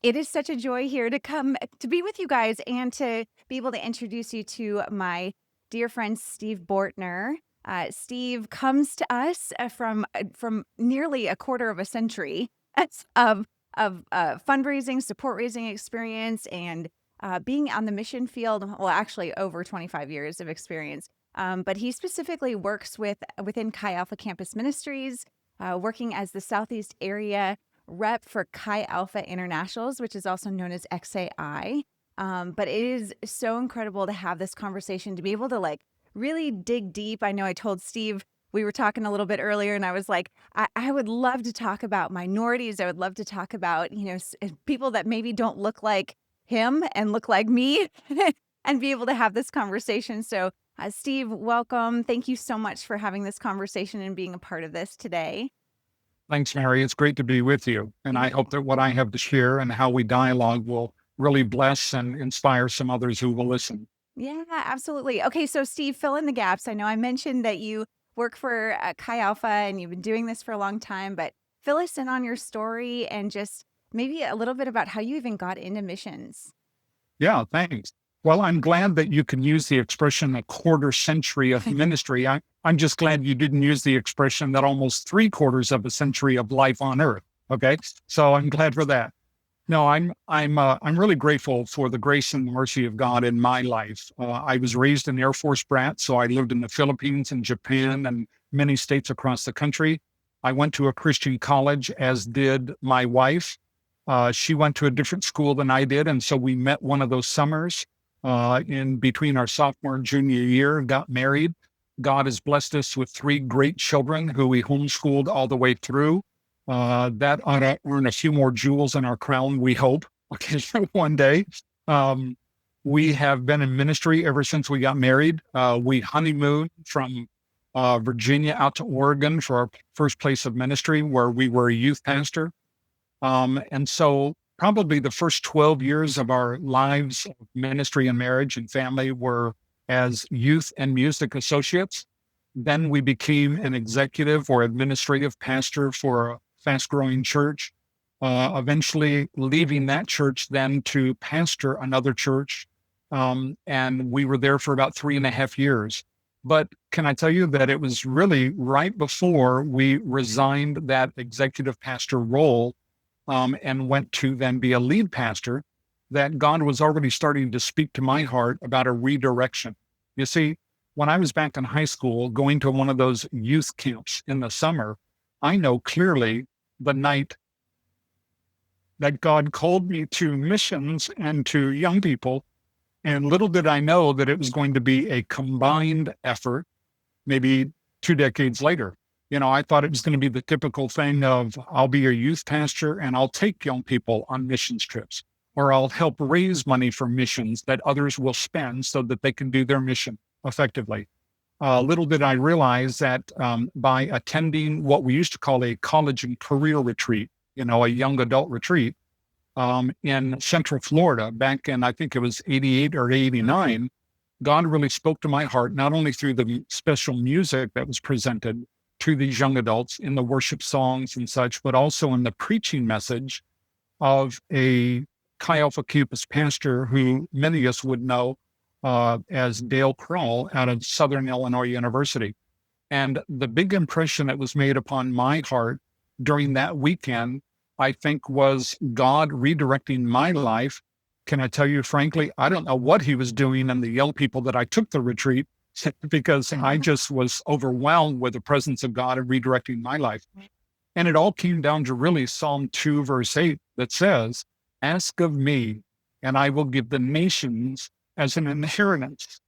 It is such a joy here to come to be with you guys and to be able to introduce you to my dear friend Steve Bortner. Steve comes to us from nearly a quarter of a century of fundraising, support raising experience, and being on the mission field. Well, actually, over 25 years of experience. But he specifically works within Chi Alpha Campus Ministries, working as the Southeast area rep for Chi Alpha Internationals, which is also known as XAI. But it is so incredible to have this conversation, to be able to like really dig deep. I know I told Steve, we were talking a little bit earlier, and I was like, I would love to talk about minorities. I would love to talk about, people that maybe don't look like him and look like me and be able to have this conversation. So, Steve, welcome. Thank you so much for having this conversation and being a part of this today. Thanks, Mary. It's great to be with you. And I hope that what I have to share and how we dialogue will really bless and inspire some others who will listen. Yeah, absolutely. Okay, so Steve, fill in the gaps. I know I mentioned that you work for Chi Alpha and you've been doing this for a long time, but fill us in on your story and just maybe a little bit about how you even got into missions. Yeah, thanks. Well, I'm glad that you can use the expression a quarter century of ministry. I'm just glad you didn't use the expression that almost three-quarters of a century of life on earth. Okay. So I'm glad for that. No, I'm really grateful for the grace and the mercy of God in my life. I was raised an Air Force brat, so I lived in the Philippines and Japan and many states across the country. I went to a Christian college, as did my wife. She went to a different school than I did, and so we met one of those summers in between our sophomore and junior year, got married. God has blessed us with three great children who we homeschooled all the way through. That ought to earn a few more jewels in our crown, we hope, okay, one day. Um, we have been in ministry ever since we got married. We honeymooned from Virginia out to Oregon for our first place of ministry, where we were a youth pastor. And so probably the first 12 years of our lives of ministry and marriage and family were as youth and music associates. Then we became an executive or administrative pastor for a fast growing church, eventually leaving that church then to pastor another church. And we were there for about 3.5 years. But can I tell you that it was really right before we resigned that executive pastor role and went to then be a lead pastor, that God was already starting to speak to my heart about a redirection. You see, when I was back in high school, going to one of those youth camps in the summer, I know clearly the night that God called me to missions and to young people. And little did I know that it was going to be a combined effort, maybe 2 decades later. I thought it was going to be the typical thing of I'll be a youth pastor and I'll take young people on missions trips, or I'll help raise money for missions that others will spend so that they can do their mission effectively. Little did I realize that by attending what we used to call a college and career retreat, a young adult retreat in Central Florida back in, I think it was 88 or 89, God really spoke to my heart, not only through the special music that was presented to these young adults in the worship songs and such, but also in the preaching message of a Chi Alpha Campus pastor who many of us would know as Dale Kroll out of Southern Illinois University. And the big impression that was made upon my heart during that weekend, I think, was God redirecting my life. Can I tell you, frankly, I don't know what he was doing in the young people that I took the retreat, because I just was overwhelmed with the presence of God and redirecting my life. And it all came down to really Psalm 2, verse 8, that says, "Ask of me, and I will give the nations as an inheritance."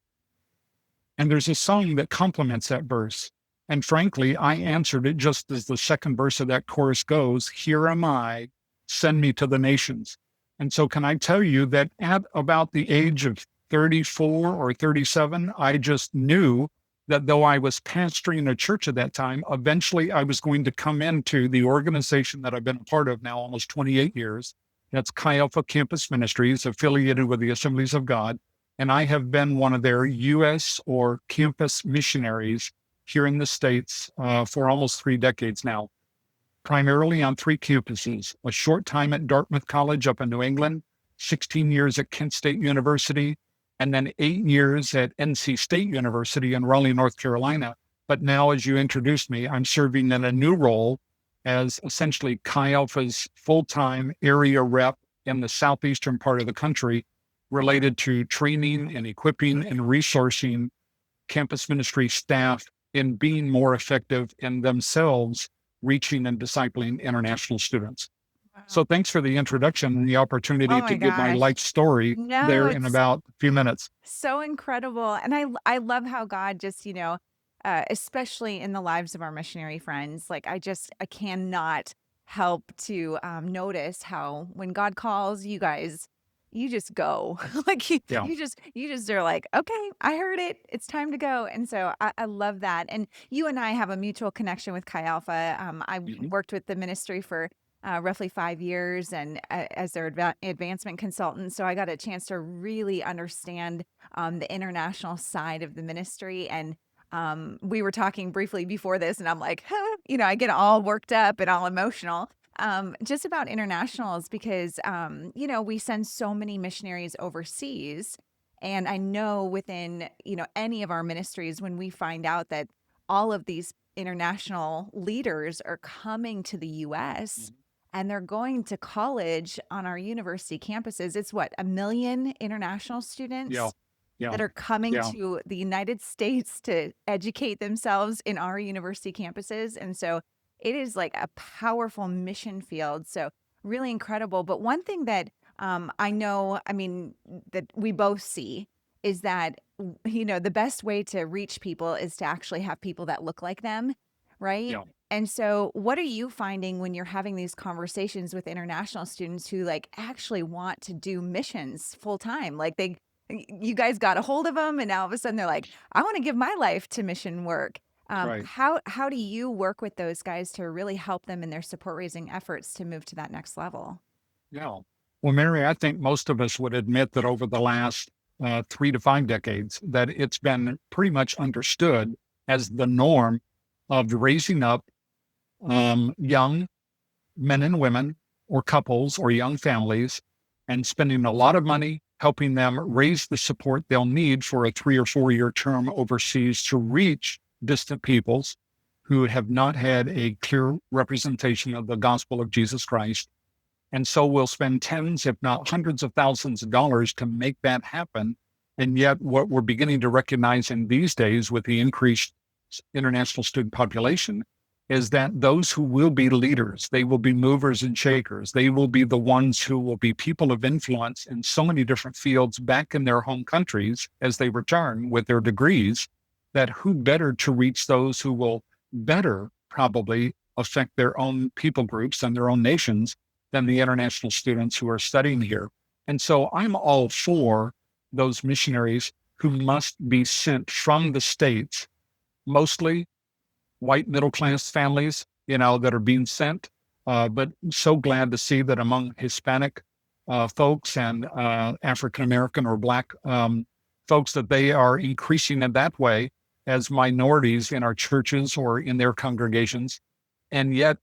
And there's a song that complements that verse. And frankly, I answered it just as the second verse of that chorus goes, "Here am I, send me to the nations." And so can I tell you that at about the age of 34 or 37, I just knew that though I was pastoring a church at that time, eventually I was going to come into the organization that I've been a part of now almost 28 years. That's Chi Alpha Campus Ministries, affiliated with the Assemblies of God. And I have been one of their U.S. or campus missionaries here in the States for almost 3 decades now. primarily on 3 campuses, a short time at Dartmouth College up in New England, 16 years at Kent State University, and then 8 years at NC State University in Raleigh, North Carolina. But now, as you introduced me, I'm serving in a new role as essentially Chi Alpha's full-time area rep in the southeastern part of the country, related to training and equipping and resourcing campus ministry staff in being more effective in themselves reaching and discipling international students. So Wow. thanks for the introduction and the Oh opportunity to my give my gosh. life story No, there in it's about a few minutes. so incredible. And I love how God just, especially in the lives of our missionary friends, like I cannot help to notice how when God calls you guys, you just go. Like Yeah. you just are like, okay, I heard it. It's time to go. And so I love that. And you and I have a mutual connection with Chi Alpha. I Mhm. worked with the ministry for roughly 5 years and as their advancement consultant. So I got a chance to really understand the international side of the ministry. And we were talking briefly before this, and I'm like, huh, I get all worked up and all emotional. Just about internationals because, we send so many missionaries overseas. And I know within, any of our ministries, when we find out that all of these international leaders are coming to the US Mhm. and they're going to college on our university campuses, it's what, 1 million international Yeah. students Yeah. that are coming Yeah. to the United States to educate themselves in our university campuses. And so it is like a powerful mission field. So really incredible. But one thing that I know, I mean, that we both see is that, the best way to reach people is to actually have people that look like them, right? Yeah. And so what are you finding when you're having these conversations with international students who like actually want to do missions full time? Like you guys got a hold of them and now all of a sudden they're like, I want to give my life to mission work. Right. How do you work with those guys to really help them in their support raising efforts to move to that next level? Yeah. Well, Mary, I think most of us would admit that over the last 3 to 5 decades, that it's been pretty much understood as the norm of raising up young men and women or couples or young families and spending a lot of money helping them raise the support they'll need for a 3 or 4 year term overseas to reach distant peoples who have not had a clear representation of the gospel of Jesus Christ. And so we'll spend tens, if not hundreds of thousands of dollars to make that happen. And yet, what we're beginning to recognize in these days with the increased international student population is that those who will be leaders, they will be movers and shakers. They will be the ones who will be people of influence in so many different fields back in their home countries as they return with their degrees, that who better to reach those who will better probably affect their own people groups and their own nations than the international students who are studying here. And so I'm all for those missionaries who must be sent from the States, mostly white middle class families, that are being sent. But so glad to see that among Hispanic folks and African American or Black folks, that they are increasing in that way as minorities in our churches or in their congregations. And yet,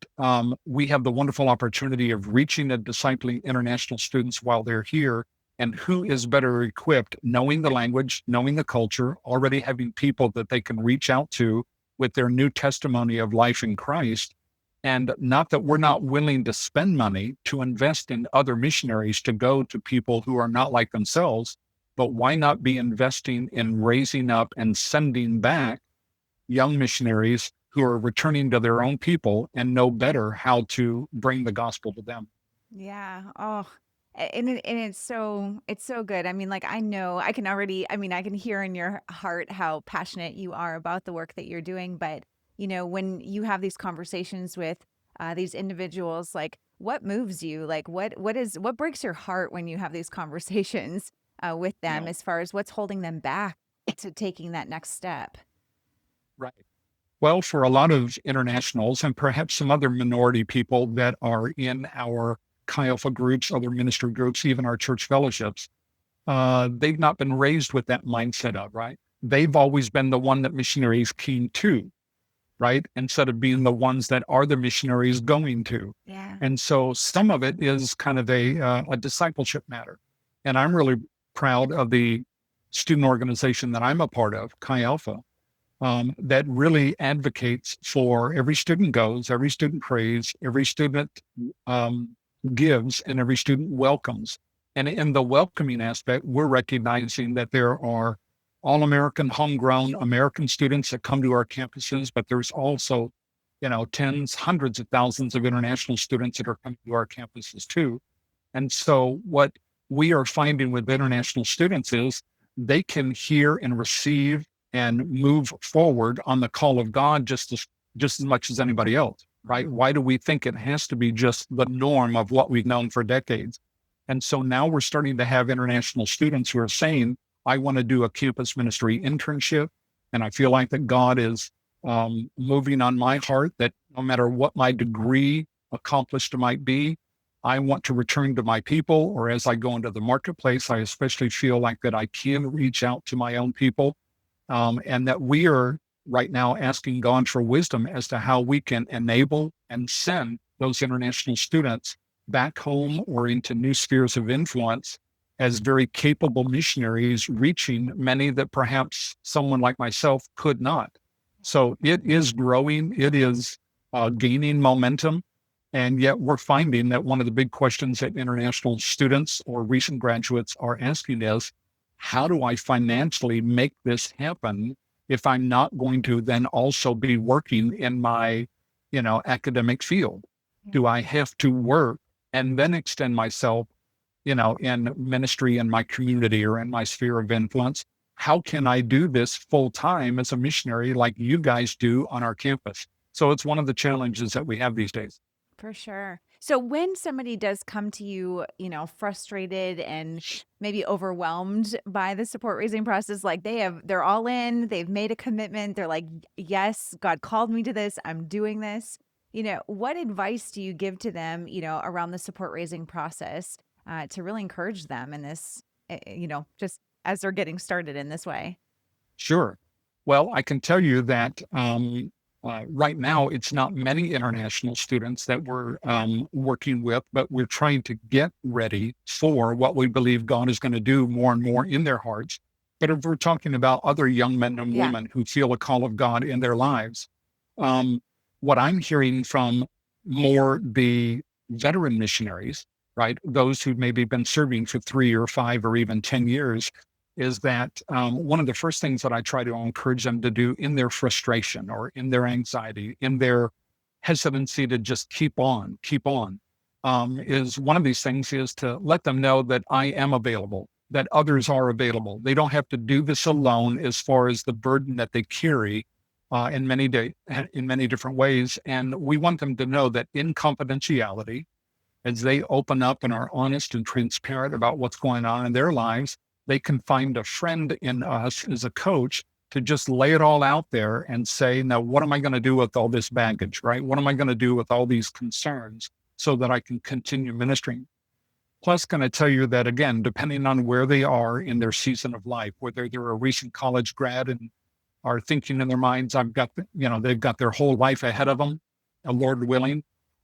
we have the wonderful opportunity of reaching and discipling international students while they're here. And who is better equipped, knowing the language, knowing the culture, already having people that they can reach out to with their new testimony of life in Christ. And not that we're not willing to spend money to invest in other missionaries to go to people who are not like themselves, but why not be investing in raising up and sending back young missionaries who are returning to their own people and know better how to bring the gospel to them? Yeah. Oh, and it's so good. I mean, like I know I can already. I mean, I can hear in your heart how passionate you are about the work that you're doing. But when you have these conversations with these individuals, like what moves you? Like what breaks your heart when you have these conversations with them, Yeah, as far as what's holding them back to taking that next step? right. Well, for a lot of internationals and perhaps some other minority people that are in our Chi Alpha groups, other ministry groups, even our church fellowships, they've not been raised with that mindset of, right? They've always been the one that missionaries came to. right? Instead of being the ones that are the missionaries going to. Yeah. And so some of it is kind of a discipleship matter. And I'm really proud of the student organization that I'm a part of, Chi Alpha, that really advocates for every student goes, every student prays, every student um, gives, and every student welcomes. And in the welcoming aspect, we're recognizing that there are all American, homegrown American students that come to our campuses, but there's also, tens, hundreds of thousands of international students that are coming to our campuses too. And so what we are finding with international students is they can hear and receive and move forward on the call of God just as much as anybody else, right? Why do we think it has to be just the norm of what we've known for decades? And so now we're starting to have international students who are saying, I want to do a campus ministry internship. And I feel like that God is moving on my heart that no matter what my degree accomplished might be, I want to return to my people, or as I go into the marketplace, I especially feel like that I can reach out to my own people, and that we are right now asking God for wisdom as to how we can enable and send those international students back home or into new spheres of influence as very capable missionaries, reaching many that perhaps someone like myself could not. So it is growing, it is gaining momentum. And yet we're finding that one of the big questions that international students or recent graduates are asking is, how do I financially make this happen if I'm not going to then also be working in my, academic field? Yeah. Do I have to work and then extend myself, in ministry in my community or in my sphere of influence? How can I do this full time as a missionary like you guys do on our campus? So it's one of the challenges that we have these days. For sure. So when somebody does come to you, frustrated and maybe overwhelmed by the support raising process, like they're all in, they've made a commitment, they're like, yes, God called me to this, I'm doing this. What advice do you give to them, around the support raising process to really encourage them in this, just as they're getting started in this way? Sure. Well, I can tell you that right now it's not many international students that we're working with, but we're trying to get ready for what we believe God is going to do more and more in their hearts. But if we're talking about other young men and Yeah. women who feel a call of God in their lives, um, what I'm hearing from more the veteran missionaries, right, those who've maybe been serving for 3 or 5 or even 10 years, is that one of the first things that I try to encourage them to do in their frustration or in their anxiety, in their hesitancy to just keep on, is one of these things is to let them know that I am available, that others are available. They don't have to do this alone as far as the burden that they carry in many different ways. And we want them to know that in confidentiality, as they open up and are honest and transparent about what's going on in their lives, they can find a friend in us as a coach to just lay it all out there and say, now, what am I going to do with all this baggage, right? What am I going to do with all these concerns so that I can continue ministering? Plus, can I tell you that, again, depending on where they are in their season of life, whether they're a recent college grad and are thinking in their minds, they've got their whole life ahead of them, Lord willing,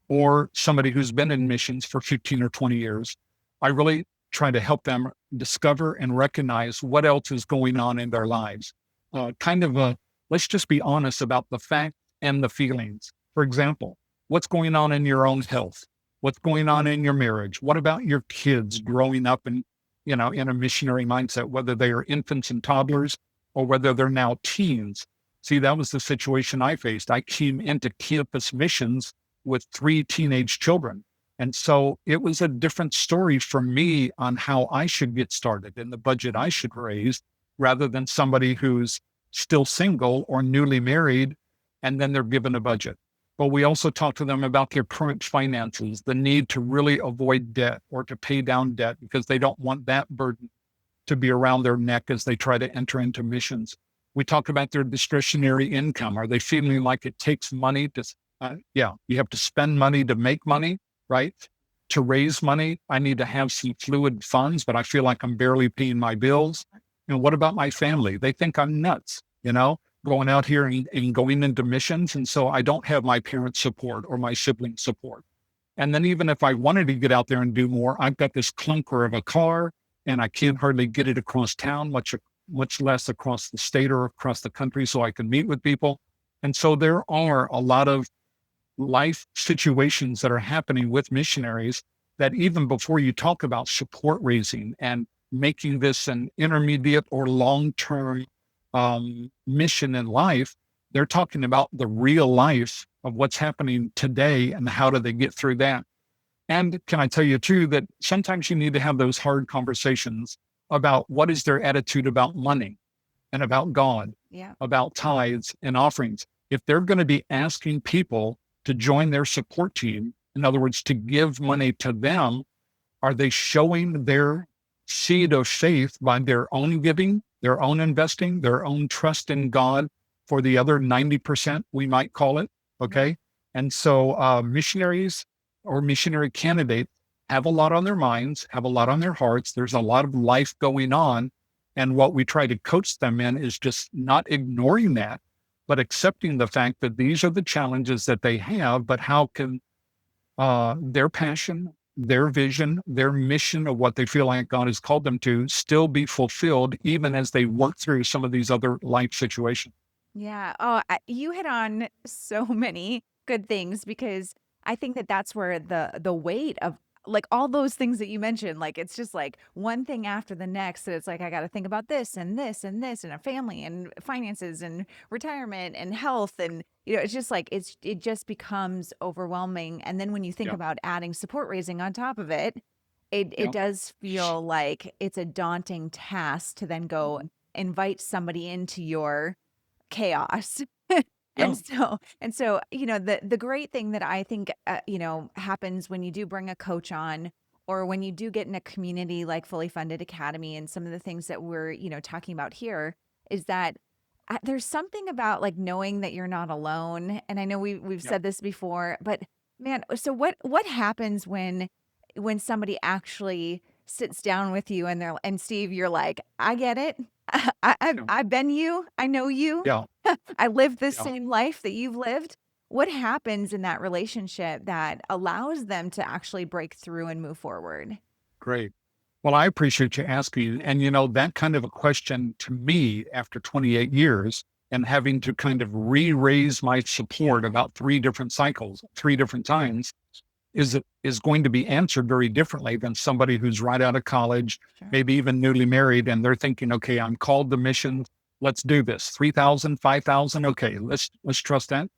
or somebody who's been in missions for 15 or 20 years. I really try to help them discover and recognize what else is going on in their lives. Let's just be honest about the fact and the feelings. For example, what's going on in your own health? What's going on in your marriage? What about your kids growing up in a missionary mindset, whether they are infants and toddlers or whether they're now teens? See, that was the situation I faced. I came into campus missions with 3 teenage children. And so it was a different story for me on how I should get started and the budget I should raise rather than somebody who's still single or newly married and then they're given a budget. But we also talk to them about their current finances, the need to really avoid debt or to pay down debt because they don't want that burden to be around their neck as they try to enter into missions. We talk about their discretionary income. Are they feeling like it takes money to, you have to spend money to make money, right? To raise money, I need to have some fluid funds, but I feel like I'm barely paying my bills. And what about my family? They think I'm nuts, going out here and going into missions. And so I don't have my parents' support or my siblings' support. And then even if I wanted to get out there and do more, I've got this clunker of a car and I can't hardly get it across town, much less across the state or across the country so I can meet with people. And so there are a lot of life situations that are happening with missionaries that even before you talk about support raising and making this an intermediate or long-term mission in life, they're talking about the real life of what's happening today and how do they get through that. And can I tell you too, that sometimes you need to have those hard conversations about what is their attitude about money and about God, Yeah. about tithes and offerings. If they're going to be asking people to join their support team, in other words, to give money to them, are they showing their seed of faith by their own giving, their own investing, their own trust in God for the other 90%, we might call it? Okay. And so missionaries or missionary candidates have a lot on their minds, have a lot on their hearts. There's a lot of life going on. And what we try to coach them in is just not ignoring that, but accepting the fact that these are the challenges that they have, but how can their passion, their vision, their mission of what they feel like God has called them to still be fulfilled, even as they work through some of these other life situations. Yeah. Oh, you hit on so many good things because I think that that's where the weight of like all those things that you mentioned, like it's just like one thing after the next. That it's like I got to think about this and this and this and a family and finances and retirement and health and it's just like it just becomes overwhelming. And then when you think Yeah, about adding support raising on top of it, it yeah, does feel like it's a daunting task to then go mhm, invite somebody into your chaos. yeah, And so, the great thing that I think happens when you do bring a coach on or when you do get in a community like Fully Funded Academy and some of the things that we're, talking about here is that there's something about like knowing that you're not alone. And I know we've yeah. said this before, but man, so what happens when somebody actually sits down with you and and Steve, you're like, I get it. Yeah. I've been you. I know you. Yeah. I live the Yeah. same life that you've lived. What happens in that relationship that allows them to actually break through and move forward? Great. Well, I appreciate you asking. And, that kind of a question to me after 28 years and having to kind of re-raise my support about three different cycles, three different times, is going to be answered very differently than somebody who's right out of college, Sure. maybe even newly married, and they're thinking, okay, I'm called to mission. Let's do this. 3,000, 5,000. Okay, let's trust that.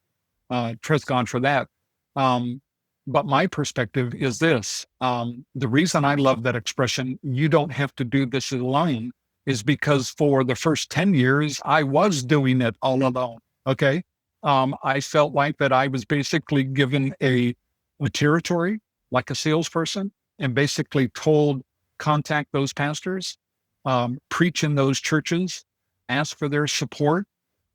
Trust God for that. Um, but my perspective is this. The reason I love that expression, you don't have to do this alone, is because for the first 10 years, I was doing it all alone. Okay. I felt like that I was basically given a territory like a salesperson and basically told, contact those pastors, preach in those churches, ask for their support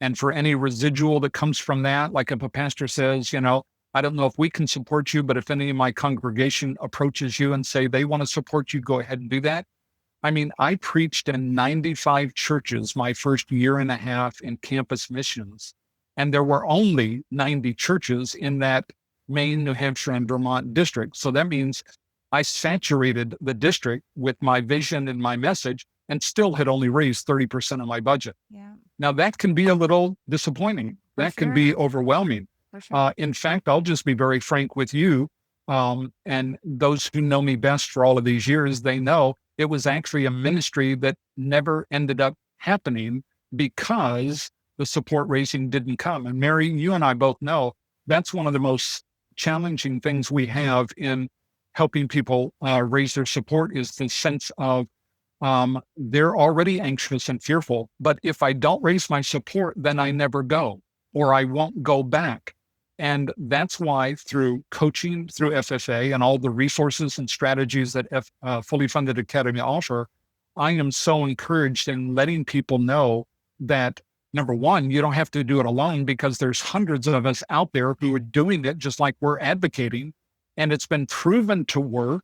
and for any residual that comes from that. Like if a pastor says, I don't know if we can support you, but if any of my congregation approaches you and say they want to support you, go ahead and do that. I mean, I preached in 95 churches my first year and a half in campus missions, and there were only 90 churches in that Maine, New Hampshire, and Vermont district. So that means I saturated the district with my vision and my message and still had only raised 30% of my budget. Yeah, Now, that can be a little disappointing. for That can sure. be overwhelming. For sure. In fact, I'll just be very frank with you. And those who know me best for all of these years, they know it was actually a ministry that never ended up happening because the support raising didn't come. And Mary, you and I both know that's one of the most challenging things we have in helping people raise their support is the sense of they're already anxious and fearful. But if I don't raise my support, then I never go or I won't go back. And that's why through coaching, through FFA and all the resources and strategies that Fully Funded Academy offer, I am so encouraged in letting people know that number one, you don't have to do it alone because there's hundreds of us out there who are doing it just like we're advocating. And it's been proven to work.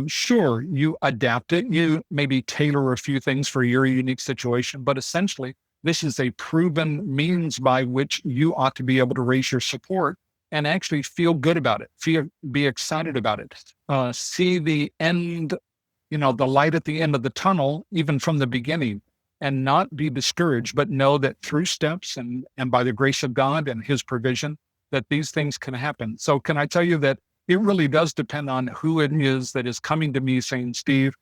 Sure, you adapt it, you maybe tailor a few things for your unique situation, but essentially This is a proven means by which you ought to be able to raise your support and actually feel good about it, be excited about it, see the end, the light at the end of the tunnel, even from the beginning, and not be discouraged, but know that through steps and by the grace of God and his provision, that these things can happen. So can I tell you that it really does depend on who it is that is coming to me saying, Steve,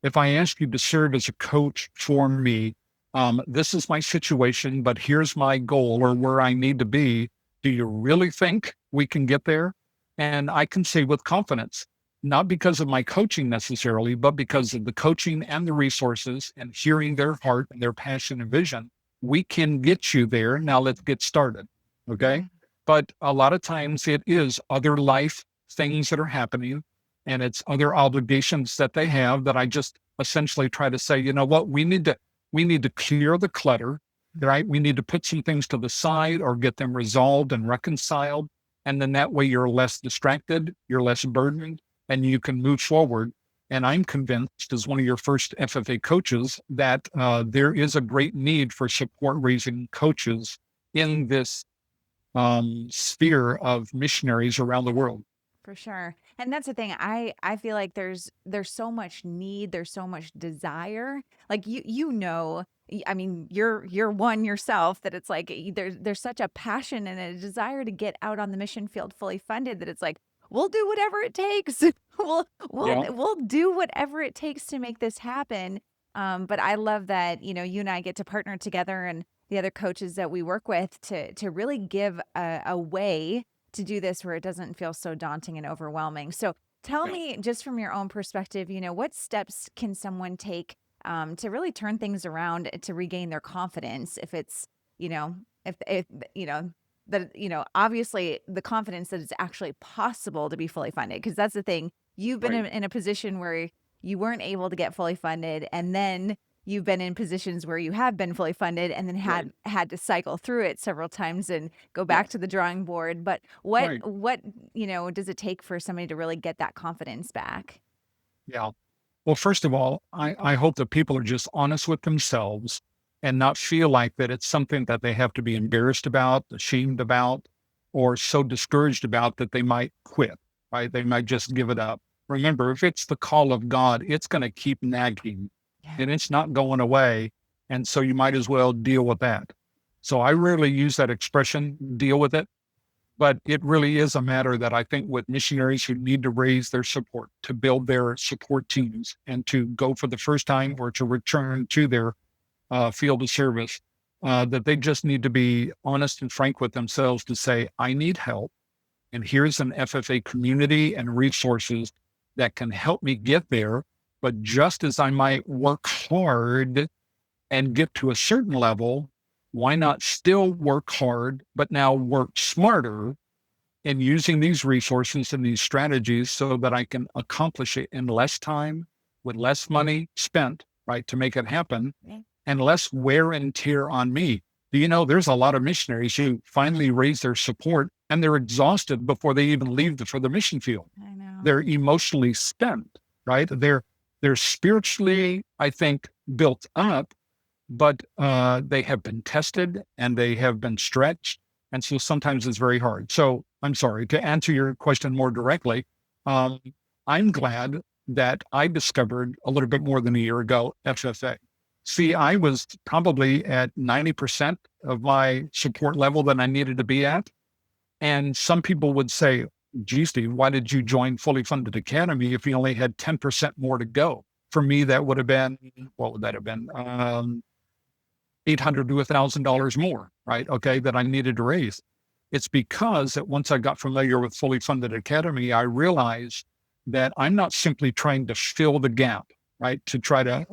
if I ask you to serve as a coach for me, this is my situation, but here's my goal or where I need to be. Do you really think we can get there? And I can say with confidence, not because of my coaching necessarily, but because of the coaching and the resources and hearing their heart and their passion and vision, we can get you there. Now let's get started. Okay. But a lot of times it is other life things that are happening and it's other obligations that they have that I just essentially try to say, you know what, we need to clear the clutter, right? We need to put some things to the side or get them resolved and reconciled. And then that way you're less distracted, you're less burdened, and you can move forward. And I'm convinced, as one of your first FFA coaches, that there is a great need for support raising coaches in this sphere of missionaries around the world. For sure. And that's the thing. I feel like there's so much need, there's so much desire. Like I mean, you're one yourself that it's like there's such a passion and a desire to get out on the mission field fully funded that it's like we'll do whatever it takes. Yeah. We'll do whatever it takes to make this happen. But I love that, you and I get to partner together and the other coaches that we work with to really give a way to do this where it doesn't feel so daunting and overwhelming. So tell Yeah. me, just from your own perspective, what steps can someone take to really turn things around to regain their confidence if it's, you know, if that, obviously the confidence that it's actually possible to be fully funded. Because that's the thing. You've been Right. in a position where you weren't able to get fully funded, and then you've been in positions where you have been fully funded and then Right. had to cycle through it several times and go Yeah. back to the drawing board. But what Right. what does it take for somebody to really get that confidence back? Yeah. Well, first of all, I hope that people are just honest with themselves and not feel like that it's something that they have to be embarrassed about, ashamed about, or so discouraged about that they might quit, right? They might just give it up. Remember, if it's the call of God, it's going to keep nagging Yeah. and it's not going away. And so you might as well deal with that. So I rarely use that expression, deal with it. But it really is a matter that I think with missionaries who need to raise their support, to build their support teams, and to go for the first time or to return to their field of service, that they just need to be honest and frank with themselves to say, I need help. And here's an FFA community and resources that can help me get there. But just as I might work hard and get to a certain level, why not still work hard, but now work smarter in using these resources and these strategies so that I can accomplish it in less time with less money spent, right, to make it happen Yeah. and less wear and tear on me. Do you know there's a lot of missionaries who finally raise their support and they're exhausted before they even leave for the mission field. I know. They're emotionally spent, right? They're spiritually, I think, built up, but they have been tested and they have been stretched. And so sometimes it's very hard. So I'm sorry to answer your question more directly. Um, I'm glad that I discovered a little bit more than a year ago FFA. See, I was probably at 90% of my support level that I needed to be at. And some people would say, gee, Steve, why did you join Fully Funded Academy if you only had 10% more to go? For me, that would have been, what would that have been? 800 to $1,000 more, right? Okay, that I needed to raise. It's because that once I got familiar with Fully Funded Academy, I realized that I'm not simply trying to fill the gap, right? To try to,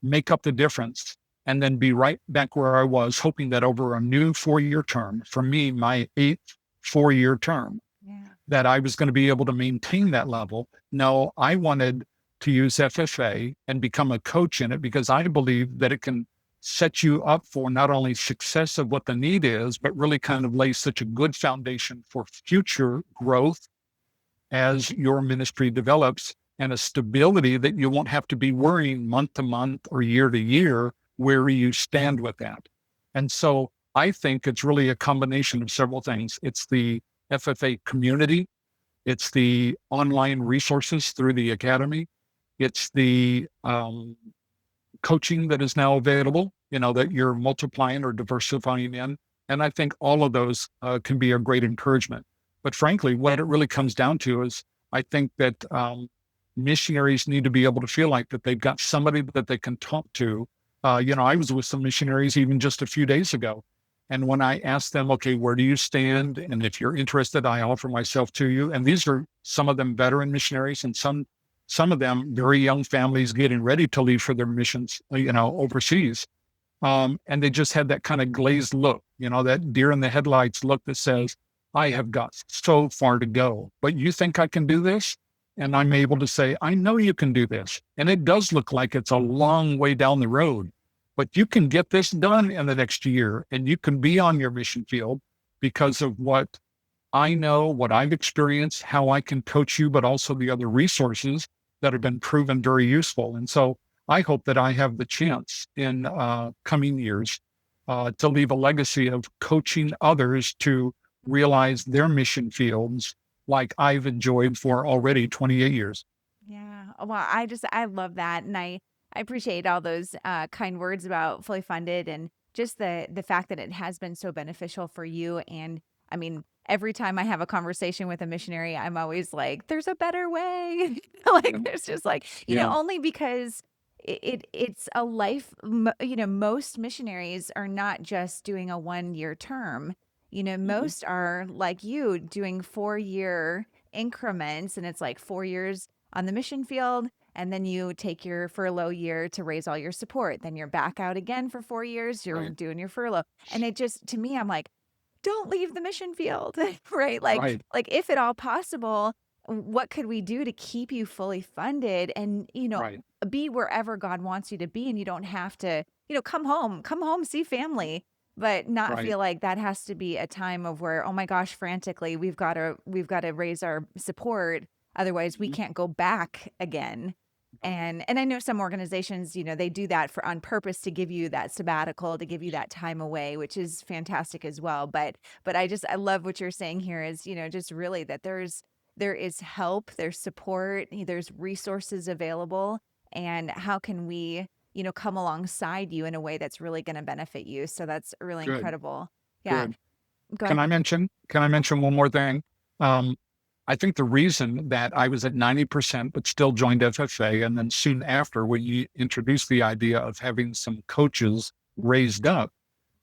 make up the difference and then be right back where I was, hoping that over a new 4-year term, for me, my 8th 4-year term, Yeah. that I was going to be able to maintain that level. No, I wanted to use FFA and become a coach in it because I believe that it can set you up for not only success of what the need is, but really kind of lay such a good foundation for future growth as your ministry develops and a stability that you won't have to be worrying month to month or year to year where you stand with that. And so I think it's really a combination of several things. It's the FFA community, it's the online resources through the academy, it's the coaching that is now available, that you're multiplying or diversifying in. And I think all of those can be a great encouragement. But frankly, what it really comes down to is I think that missionaries need to be able to feel like that they've got somebody that they can talk to. I was with some missionaries even just a few days ago. And when I asked them, okay, where do you stand? And if you're interested, I offer myself to you. And these are some of them veteran missionaries and some of them very young families getting ready to leave for their missions, overseas. And they just had that kind of glazed look, that deer in the headlights look that says, I have got so far to go, but you think I can do this? And I'm able to say, I know you can do this. And it does look like it's a long way down the road, but you can get this done in the next year and you can be on your mission field because of what I know, what I've experienced, how I can coach you, but also the other resources that have been proven very useful. And so I hope that I have the chance in coming years to leave a legacy of coaching others to realize their mission fields like I've enjoyed for already 28 years. Yeah. Well, I love that. And I appreciate all those kind words about fully funded and just the fact that it has been so beneficial for you. And I mean, every time I have a conversation with a missionary, I'm always like, there's a better way. Like there's just like, Yeah. only because it's a life, most missionaries are not just doing a 1-year term. Mhm. Most are like you doing 4-year increments, and it's like 4 years on the mission field, and then you take your furlough year to raise all your support. Then you're back out again for 4 years. You're Right. doing your furlough. And it just, to me, I'm like, don't leave the mission field, right? Right. Like if at all possible, what could we do to keep you fully funded and, Right. be wherever God wants you to be, and you don't have to, come home, see family, but not Right. feel like that has to be a time of where, oh my gosh, frantically, we've got to raise our support. Otherwise, we Mhm. can't go back again. And I know some organizations, they do that for on purpose to give you that sabbatical, to give you that time away, which is fantastic as well. But I love what you're saying here is, just really that there is help, there's support, there's resources available, and how can we, come alongside you in a way that's really going to benefit you. So that's really Good. incredible. Yeah. Good. Go Can ahead. I mention, can I mention one more thing? Um, I think the reason that I was at 90%, but still joined FFA, and then soon after, when you introduced the idea of having some coaches raised up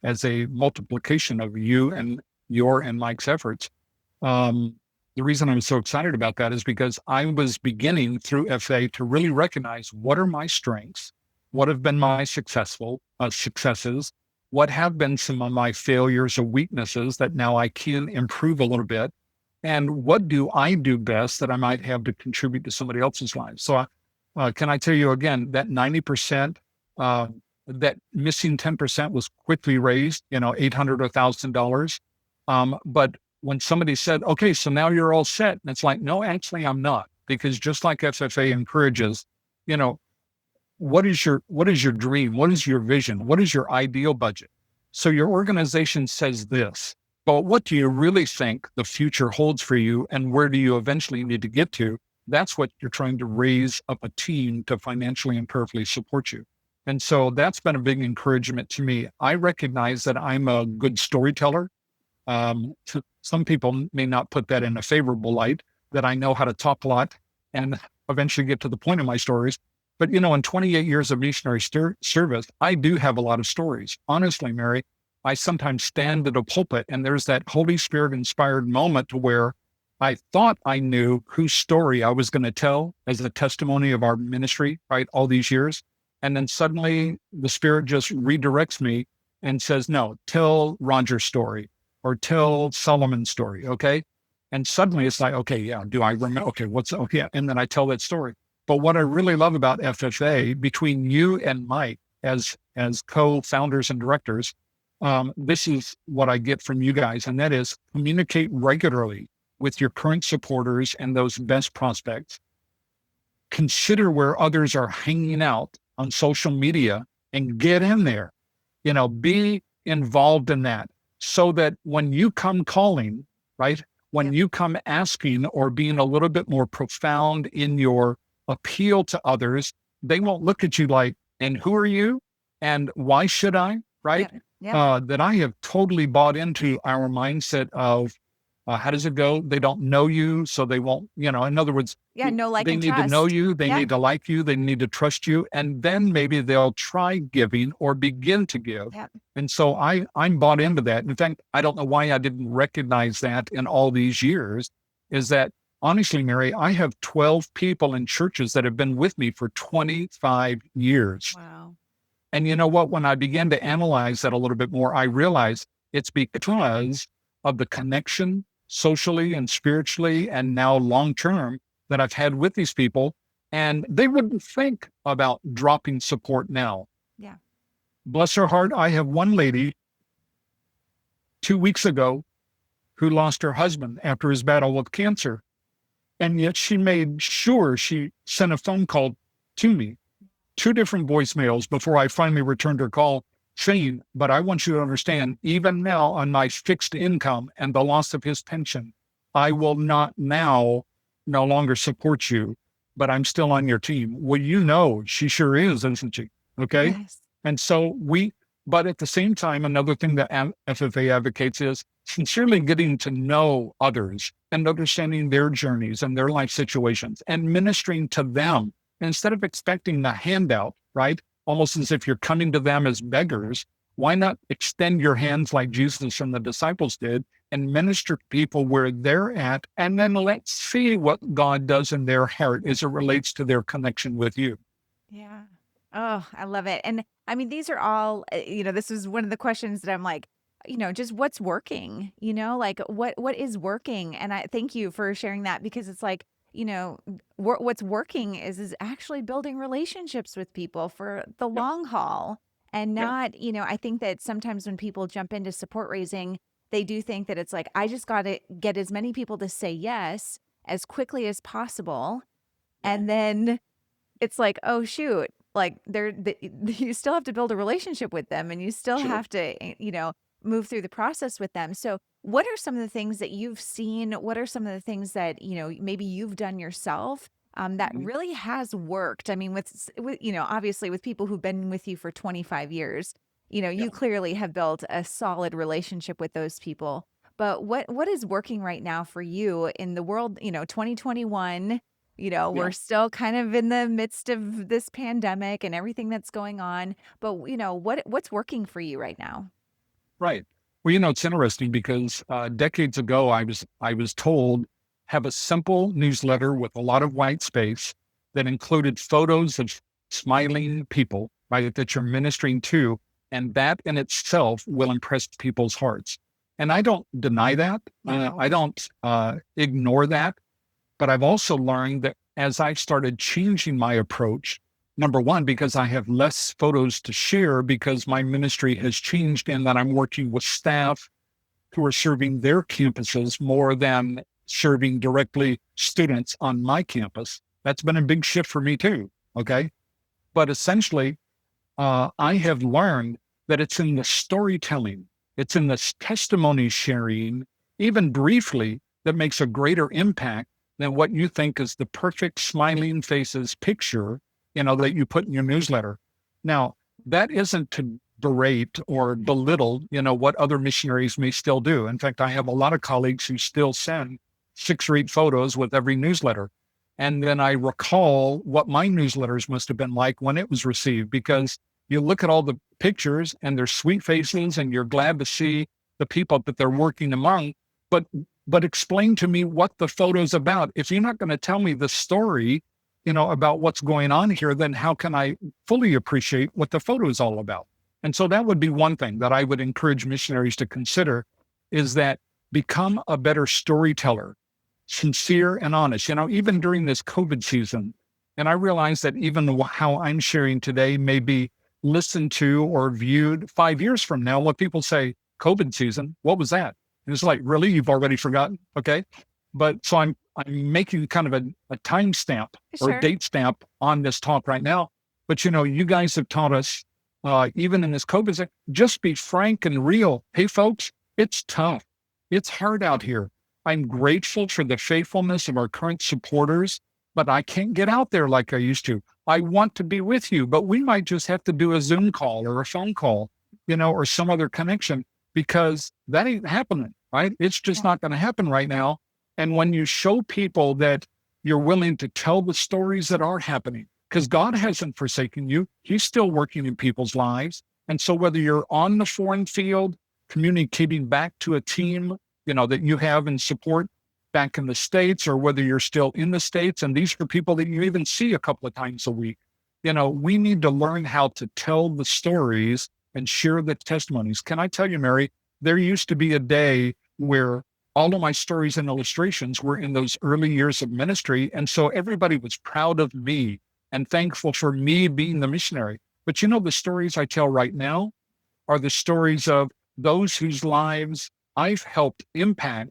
as a multiplication of you and your and Mike's efforts, um, the reason I'm so excited about that is because I was beginning through FA to really recognize what are my strengths, what have been my successes, what have been some of my failures or weaknesses that now I can improve a little bit, and what do I do best that I might have to contribute to somebody else's life. So, can I tell you again that 90%, uh, that missing 10% was quickly raised, $800 or $1,000. But when somebody said, okay, so now you're all set, and it's like, no, actually, I'm not, because just like FFA encourages, you know, what is your dream? What is your vision? What is your ideal budget? So your organization says this, but what do you really think the future holds for you, and where do you eventually need to get to? That's what you're trying to raise up a team to financially and prayerfully support you. And so that's been a big encouragement to me. I recognize that I'm a good storyteller. Some people may not put that in a favorable light, that I know how to talk a lot and eventually get to the point of my stories. But, in 28 years of missionary service, I do have a lot of stories. Honestly, Mary, I sometimes stand at a pulpit and there's that Holy Spirit inspired moment where I thought I knew whose story I was going to tell as a testimony of our ministry, right? All these years. And then suddenly the Spirit just redirects me and says, no, tell Roger's story or tell Solomon's story. Okay. And suddenly it's like, okay, yeah, do I remember? Okay, okay. And then I tell that story. But what I really love about FFA, between you and Mike as co-founders and directors, this is what I get from you guys, and that is communicate regularly with your current supporters and those best prospects. Consider where others are hanging out on social media and get in there, be involved in that so that when you come calling, right? When Yep. you come asking or being a little bit more profound in your appeal to others, they won't look at you like, and who are you? And why should I? Right? Yep. Yep. That I have totally bought into our mindset of how does it go? They don't know you, so they won't, in other words, Yeah. No, like, they and need to know trust. you, they Yeah. need to like you, they need to trust you, and then maybe they'll try giving or begin to give. Yep. And so I'm bought into that. In fact, I don't know why I didn't recognize that in all these years, is that honestly, Mary, I have 12 people in churches that have been with me for 25 years. Wow. And you know what? When I began to analyze that a little bit more, I realized it's because of the connection socially and spiritually and now long term that I've had with these people. And they wouldn't think about dropping support now. Yeah. Bless her heart. I have one lady 2 weeks ago who lost her husband after his battle with cancer. And yet she made sure she sent a phone call to me, two different voicemails before I finally returned her call saying, but I want you to understand, even now on my fixed income and the loss of his pension, I will not now no longer support you, but I'm still on your team. Well, she sure is, isn't she? Okay. Yes. And so but at the same time, another thing that FFA advocates is sincerely getting to know others and understanding their journeys and their life situations and ministering to them instead of expecting the handout, right? Almost as if you're coming to them as beggars. Why not extend your hands like Jesus and the disciples did and minister to people where they're at? And then let's see what God does in their heart as it relates to their connection with you. Yeah. Oh, I love it. And I mean, these are all, this is one of the questions that I'm like, just what's working, like what is working? And I thank you for sharing that because it's like, what's working is actually building relationships with people for the Yep. long haul and Yep. not, I think that sometimes when people jump into support raising, they do think that it's like, I just got to get as many people to say yes as quickly as possible. Yep. And then it's like, oh shoot, like you still have to build a relationship with them and you still Sure. have to, move through the process with them. So what are some of the things that you've seen? What are some of the things that, maybe you've done yourself that Mhm. really has worked? I mean, with, obviously with people who've been with you for 25 years, Yep. you clearly have built a solid relationship with those people. But what is working right now for you in the world, 2021? We're Yep. still kind of in the midst of this pandemic and everything that's going on, but what's working for you right now? Right. Well, it's interesting because decades ago, I was told have a simple newsletter with a lot of white space that included photos of smiling people, right, that you're ministering to, and that in itself will impress people's hearts. And I don't deny that. I don't ignore that. But I've also learned that as I started changing my approach, number one, because I have less photos to share because my ministry has changed in that I'm working with staff who are serving their campuses more than serving directly students on my campus. That's been a big shift for me too. Okay. But essentially, I have learned that it's in the storytelling, it's in the testimony sharing, even briefly, that makes a greater impact than what you think is the perfect smiling faces picture, that you put in your newsletter. Now, that isn't to berate or belittle, what other missionaries may still do. In fact, I have a lot of colleagues who still send 6 or 8 photos with every newsletter. And then I recall what my newsletters must have been like when it was received, because you look at all the pictures and their sweet faces and you're glad to see the people that they're working among, but explain to me what the photo's about. If you're not going to tell me the story, about what's going on here, then how can I fully appreciate what the photo is all about? And so that would be one thing that I would encourage missionaries to consider, is that become a better storyteller, sincere and honest, even during this COVID season. And I realize that even how I'm sharing today may be listened to or viewed 5 years from now. What people say, COVID season, what was that? And it's like, really, you've already forgotten? Okay. But so I'm making kind of a time stamp or a Sure. date stamp on this talk right now. But you guys have taught us even in this COVID, just be frank and real. Hey, folks, it's tough. It's hard out here. I'm grateful for the faithfulness of our current supporters, but I can't get out there like I used to. I want to be with you, but we might just have to do a Zoom call or a phone call, or some other connection, because that ain't happening, right? It's just not going to happen right now. And when you show people that you're willing to tell the stories that are happening, because God hasn't forsaken you, He's still working in people's lives. And so whether you're on the foreign field, communicating back to a team, that you have in support back in the States, or whether you're still in the States, and these are people that you even see a couple of times a week, we need to learn how to tell the stories and share the testimonies. Can I tell you, Mary, there used to be a day where all of my stories and illustrations were in those early years of ministry. And so everybody was proud of me and thankful for me being the missionary. But the stories I tell right now are the stories of those whose lives I've helped impact,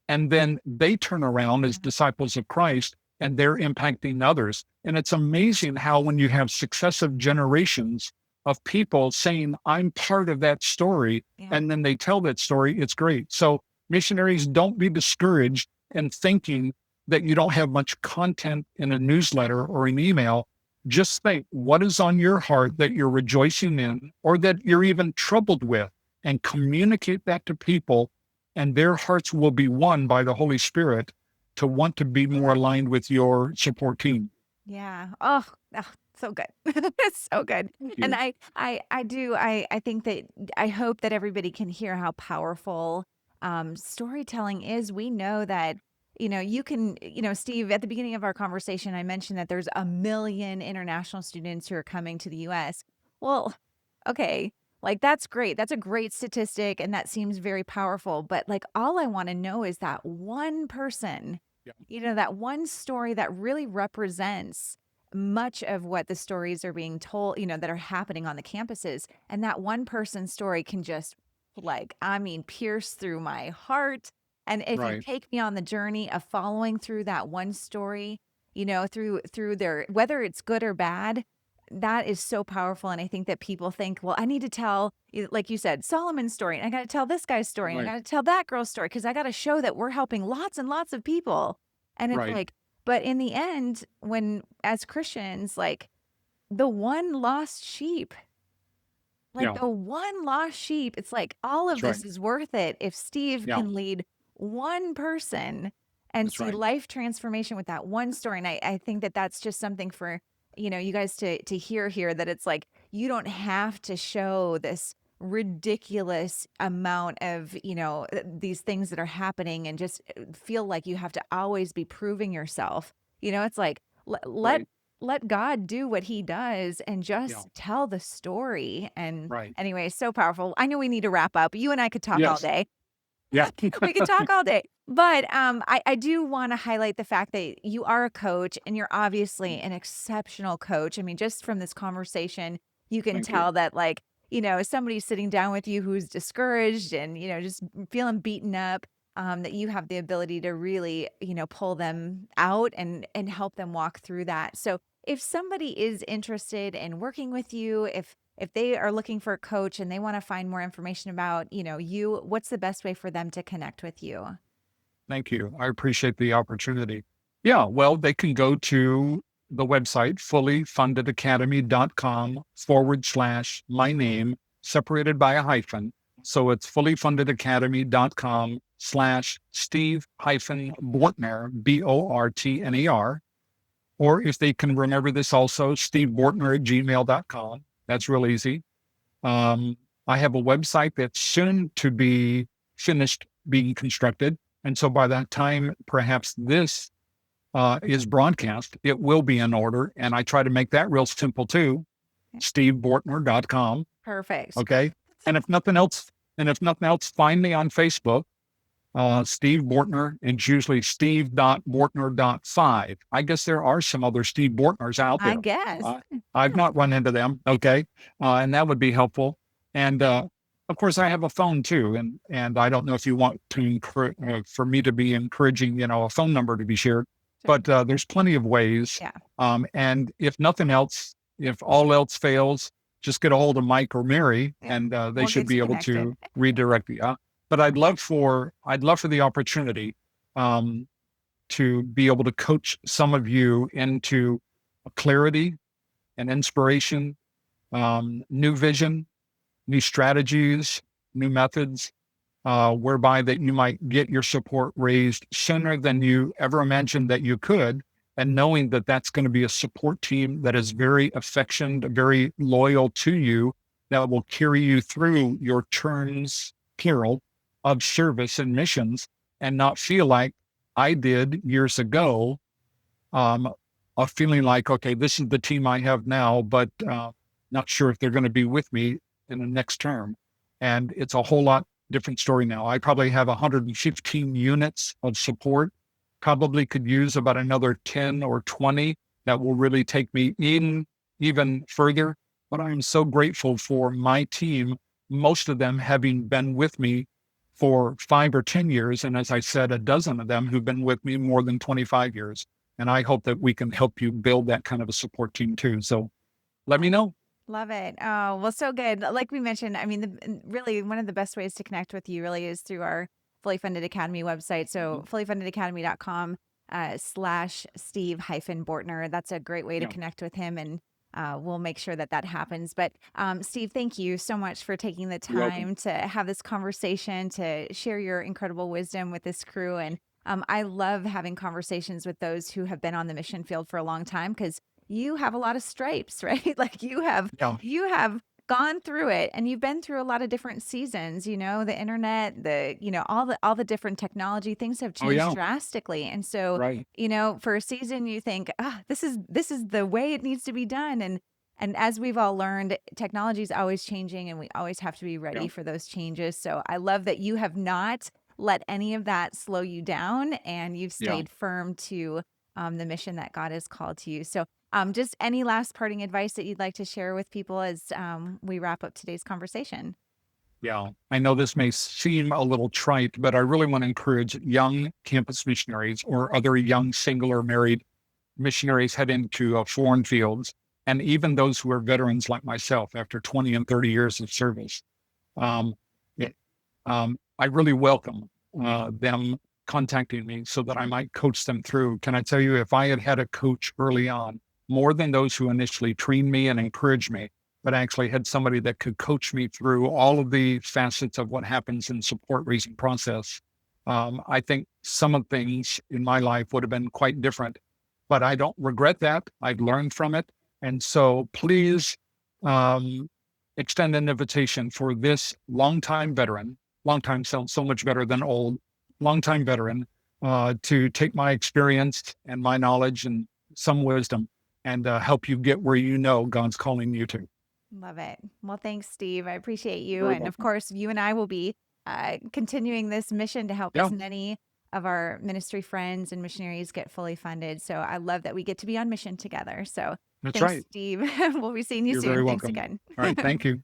and then they turn around as disciples of Christ and they're impacting others. And it's amazing how when you have successive generations of people saying, I'm part of that story, and then they tell that story, it's great. So missionaries, don't be discouraged in thinking that you don't have much content in a newsletter or an email. Just think, what is on your heart that you're rejoicing in, or that you're even troubled with, and communicate that to people, and their hearts will be won by the Holy Spirit to want to be more aligned with your support team. Yeah. Oh, so good. It's so good. And I think that I hope that everybody can hear how powerful storytelling is. We know that, you can, Steve, at the beginning of our conversation, I mentioned that there's 1 million international students who are coming to the US. Well, okay, like that's great. That's a great statistic, and that seems very powerful. But like, all I want to know is that one person, that one story that really represents much of what the stories are being told, that are happening on the campuses. And that one person's story can just pierce through my heart. And if you take me on the journey of following through that one story, through their, whether it's good or bad, that is so powerful. And I think that people think, well, I need to tell, like you said, Solomon's story, and I got to tell this guy's story, and I got to tell that girl's story, because I got to show that we're helping lots and lots of people. And it's but in the end, when as Christians, the one lost sheep, the one lost sheep, it's like all of this is worth it if Steve can lead one person and see life transformation with that one story. And I think that that's just something for, you guys to hear here, that it's like, you don't have to show this ridiculous amount of, these things that are happening and just feel like you have to always be proving yourself. It's like, let God do what He does and just tell the story. And anyway, so powerful. I know we need to wrap up. You and I could talk all day. Yeah. We could talk all day. But I do want to highlight the fact that you are a coach, and you're obviously an exceptional coach. I mean, just from this conversation, you can tell that somebody's sitting down with you who's discouraged and, just feeling beaten up, that you have the ability to really, pull them out and help them walk through that. So if somebody is interested in working with you, if they are looking for a coach and they want to find more information about, you, what's the best way for them to connect with you? Thank you. I appreciate the opportunity. Yeah, well, they can go to the website, fullyfundedacademy.com/my name, separated by a hyphen. So it's fullyfundedacademy.com/Steve-Bortner, Bortner. Or if they can remember this also, stevebortner@gmail.com. That's real easy. I have a website that's soon to be finished being constructed. And so by that time, perhaps this is broadcast, it will be in order. And I try to make that real simple too. stevebortner.com. Perfect. Okay. And if nothing else, find me on Facebook, Steve Bortner. It's usually steve.bortner.5. I guess there are some other Steve Bortners out there. I guess. I've not run into them. Okay. And that would be helpful. And of course, I have a phone too. And I don't know if you want to for me to be encouraging, a phone number to be shared, but there's plenty of ways. Yeah. And if nothing else, if all else fails, just get a hold of Mike or Mary, Yeah, and they we'll should get you be able connected. to redirect you. But I'd love for the opportunity um, to be able to coach some of you into clarity and inspiration, new vision, new strategies, new methods, whereby that you might get your support raised sooner than you ever imagined that you could. And knowing that that's going to be a support team that is very affectionate, very loyal to you, that will carry you through your turns, plural, of service and missions, and not feel like I did years ago, um, of feeling like, okay, this is the team I have now, but not sure if they're going to be with me in the next term. And it's a whole lot different story now. I probably have 115 units of support, probably could use about another 10 or 20 that will really take me even further. But I'm so grateful for my team, most of them having been with me for 5 or 10 years. And as I said, a dozen of them who've been with me more than 25 years. And I hope that we can help you build that kind of a support team too. So let me know. Love it. Oh, well, so good. Like we mentioned, I mean, really one of the best ways to connect with you really is through our Fully Funded Academy website. So Mhm. fullyfundedacademy.com /Steve Bortner. That's a great way to Yeah, connect with him. And we'll make sure that that happens. But Steve, thank you so much for taking the you're welcome. time to have this conversation, to share your incredible wisdom with this crew. And I love having conversations with those who have been on the mission field for a long time because you have a lot of stripes, right? Like Yeah. you have gone through it and you've been through a lot of different seasons, the internet, all the different technology, things have Oh, changed yeah. drastically. And so, Right. for a season you think, this is the way it needs to be done. And as we've all learned, technology is always changing and we always have to be ready Yeah. for those changes. So I love that you have not let any of that slow you down and you've Yeah. stayed firm to the mission that God has called to you. So just any last parting advice that you'd like to share with people as we wrap up today's conversation? Yeah. I know this may seem a little trite, but I really want to encourage young campus missionaries or other young single or married missionaries head into foreign fields, and even those who are veterans like myself after 20 and 30 years of service. Um, it, I really welcome them contacting me so that I might coach them through. Can I tell you, if I had had a coach early on, more than those who initially trained me and encouraged me, but actually had somebody that could coach me through all of the facets of what happens in support raising process, I think some of things in my life would have been quite different. But I don't regret that. I've learned from it. And so please, um, extend an invitation for this longtime veteran. Longtime sounds so much better than old. Longtime veteran, to take my experience and my knowledge and some wisdom and help you get where you know God's calling you to. Love it. Well, thanks, Steve. I appreciate you. Very And of welcome. course, you and I will be continuing this mission to help Yeah, as many of our ministry friends and missionaries get fully funded. So I love that we get to be on mission together. So that's thanks, right. Steve. We'll be seeing you You're very soon. Thanks welcome. again. All right. Thank you.